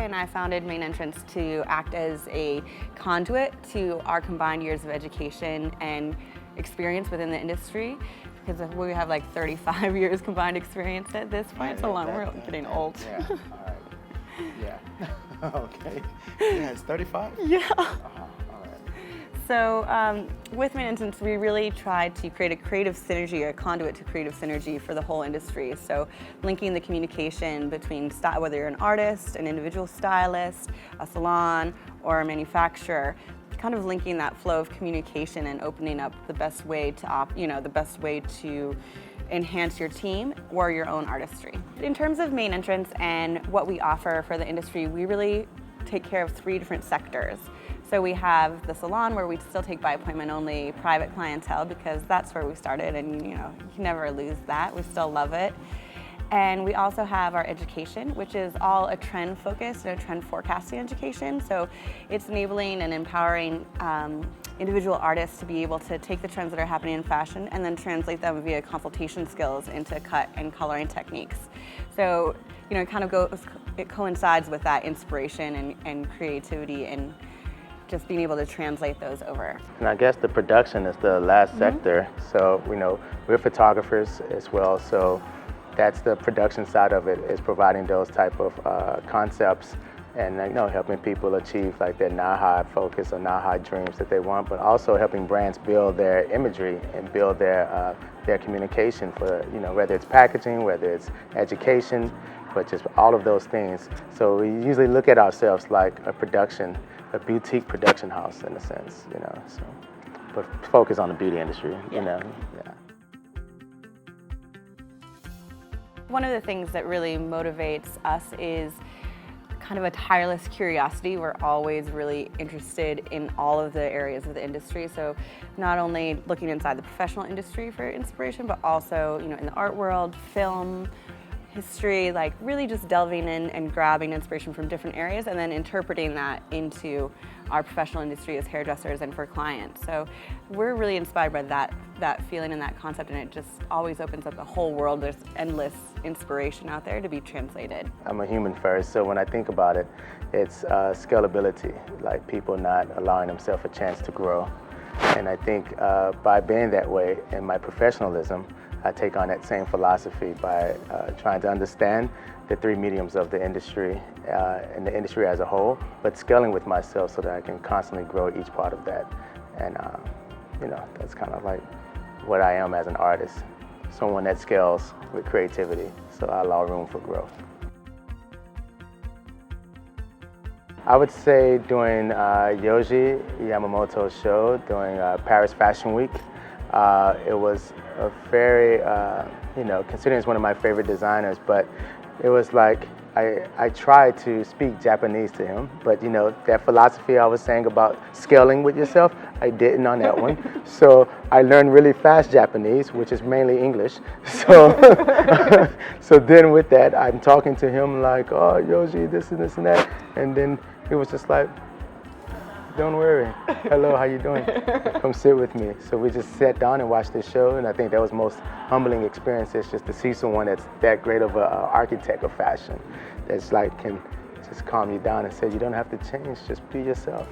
and I founded Mainentrance to act as a conduit to our combined years of education and experience within the industry, because we have like 35 years combined experience at this point. It's a long, we're getting old. Yeah, all right. Yeah. Okay. Yeah, it's 35? Yeah. All right. So with Mainentrance, we really tried to create a creative synergy, a conduit to creative synergy for the whole industry. So linking the communication between whether you're an artist, an individual stylist, a salon, or a manufacturer, kind of linking that flow of communication and opening up the best way to enhance your team or your own artistry. In terms of Mainentrance and what we offer for the industry, we really take care of 3 different sectors. So we have the salon, where we still take by appointment only private clientele, because that's where we started, and you can never lose that. We still love it. And we also have our education, which is all a trend focused and a trend forecasting education. So it's enabling and empowering individual artists to be able to take the trends that are happening in fashion and then translate them via consultation skills into cut and coloring techniques. So it coincides with that inspiration and creativity and just being able to translate those over. And I guess the production is the last sector. So we're photographers as well. So that's the production side of it, is providing those type of concepts and helping people achieve like their now-high focus or now-high dreams that they want, but also helping brands build their imagery and build their communication for whether it's packaging, whether it's education, but just all of those things. So we usually look at ourselves like a boutique production house in a sense, so, but focus on the beauty industry, Yeah. One of the things that really motivates us is kind of a tireless curiosity. We're always really interested in all of the areas of the industry. So not only looking inside the professional industry for inspiration, but also in the art world, film, history, like really just delving in and grabbing inspiration from different areas and then interpreting that into our professional industry as hairdressers and for clients. So we're really inspired by that feeling and that concept, and it just always opens up a whole world. There's endless inspiration out there to be translated. I'm a human first, so when I think about it, it's scalability, like people not allowing themselves a chance to grow. And I think by being that way in my professionalism, I take on that same philosophy by trying to understand the 3 mediums of the industry and the industry as a whole, but scaling with myself so that I can constantly grow each part of that. And that's kind of like what I am as an artist, someone that scales with creativity, so I allow room for growth. I would say during Yohji Yamamoto's show, during Paris Fashion Week, it was a very, considering it's one of my favorite designers, but it was like I tried to speak Japanese to him, but that philosophy I was saying about scaling with yourself, I didn't on that one. So I learned really fast Japanese, which is mainly English. So, so then with that, I'm talking to him like, oh, Yohji, this and this and that, and then he was just like, don't worry. Hello, how you doing? Come sit with me. So we just sat down and watched the show, and I think that was the most humbling experience, is just to see someone that's that great of an architect of fashion, that's like can just calm you down and say, you don't have to change, just be yourself.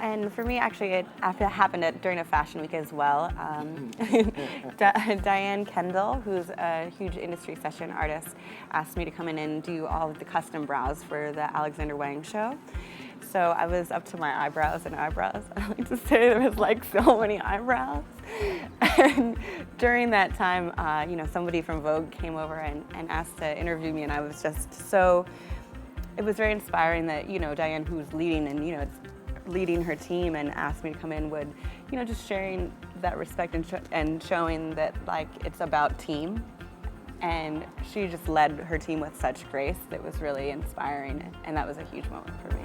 And for me, actually, it happened during a fashion week as well. Diane Kendall, who's a huge industry session artist, asked me to come in and do all of the custom brows for the Alexander Wang show. So I was up to my eyebrows and eyebrows. I like to say there was like so many eyebrows. And during that time, somebody from Vogue came over and asked to interview me, and I was just so, it was very inspiring that, Diane, who's leading and, leading her team and asked me to come in, would, just sharing that respect and showing that like it's about team. And she just led her team with such grace that was really inspiring, and that was a huge moment for me.